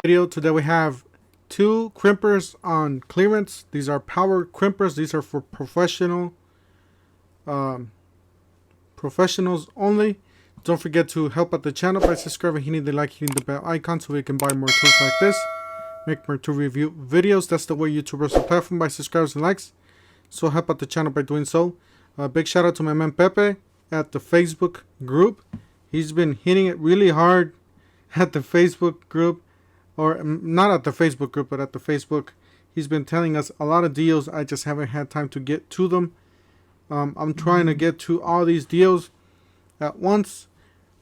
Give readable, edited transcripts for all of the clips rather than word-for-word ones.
Video today we have two crimpers on clearance. These are power crimpers. These are for professionals only. Don't forget to help out the channel by subscribing, hitting the like, hitting the bell icon so we can buy more tools like this, make more tool review videos. That's the way YouTubers are platform, by subscribers and likes. So help out the channel by doing so. Big shout out to my man Pepe at the Facebook group. He's been hitting it really hard at the Facebook group. Or not at the Facebook group, but at the Facebook. He's been telling us a lot of deals. I just haven't had time to get to them. I'm trying to get to all these deals at once.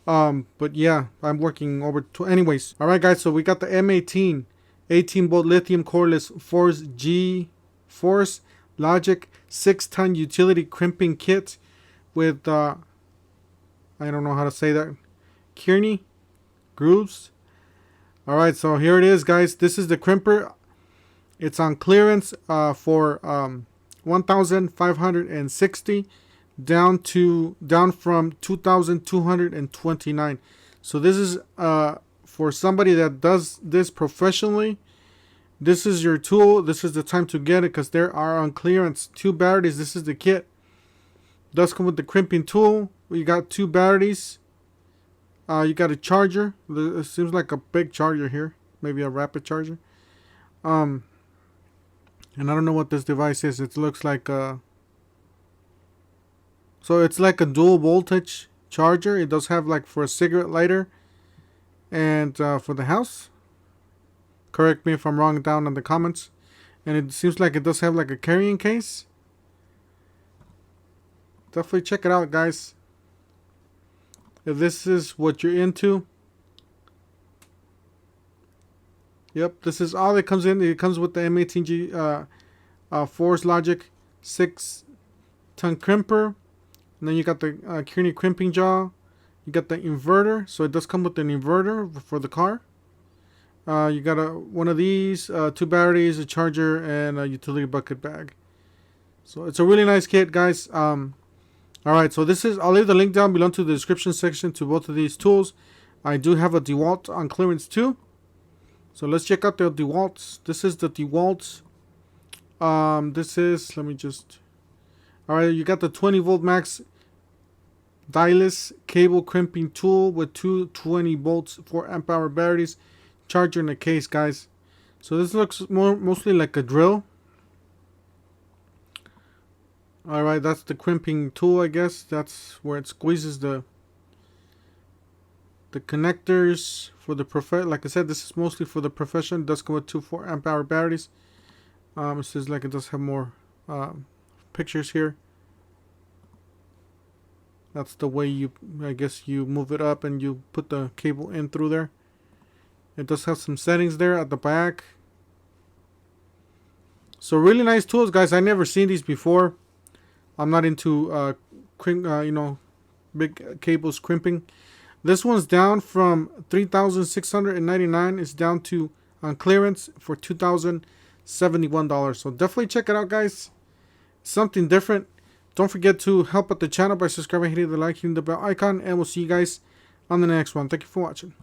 But yeah, I'm working over to anyways. Alright guys, so we got the M18 18 volt lithium coreless Force G Force Logic 6-ton utility crimping kit with I don't know how to say that. Kearney grooves. Alright, so here it is, guys. This is the crimper. It's on clearance for $1,560 down from $2,229. So this is for somebody that does this professionally. This is your tool. This is the time to get it because there are on clearance 2 batteries. This is the kit. Does come with the crimping tool. We got 2 batteries. You got a charger. It seems like a big charger here. Maybe a rapid charger. And I don't know what this device is. It looks like so it's like a dual voltage charger. It does have like for a cigarette lighter and for the house. Correct me if I'm wrong down in the comments. And it seems like it does have like a carrying case. Definitely check it out, guys. If this is what you're into. Yep, this is all that comes in. It comes with the M18G Force Logic 6-ton crimper. And then you got the Kearney crimping jaw. You got the inverter. So it does come with an inverter for the car. You got one of these, 2 batteries, a charger, and a utility bucket bag. So it's a really nice kit, guys. Alright, so this is, I'll leave the link down below to the description section to both of these tools. I do have a DeWalt on clearance too. So let's check out the DeWalts. This is the DeWalt. This is, let me just, alright, you got the 20 volt max dialless cable crimping tool with 2 20 volts 4 amp hour batteries, charger in a case, guys. So this looks mostly like a drill. Alright, that's the crimping tool, I guess. That's where it squeezes the connectors for the like I said, this is mostly for the profession. It does come with 2 4 amp hour batteries. It says like it does have more pictures here. That's the way you, I guess, you move it up and you put the cable in through there. It does have some settings there at the back. So really nice tools, guys. I never seen these before. I'm not into you know, big cables crimping. This one's down from $3,699. It's down to on clearance for $2,071. So definitely check it out, guys. Something different. Don't forget to help out the channel by subscribing, hitting the like, hitting the bell icon, and we'll see you guys on the next one. Thank you for watching.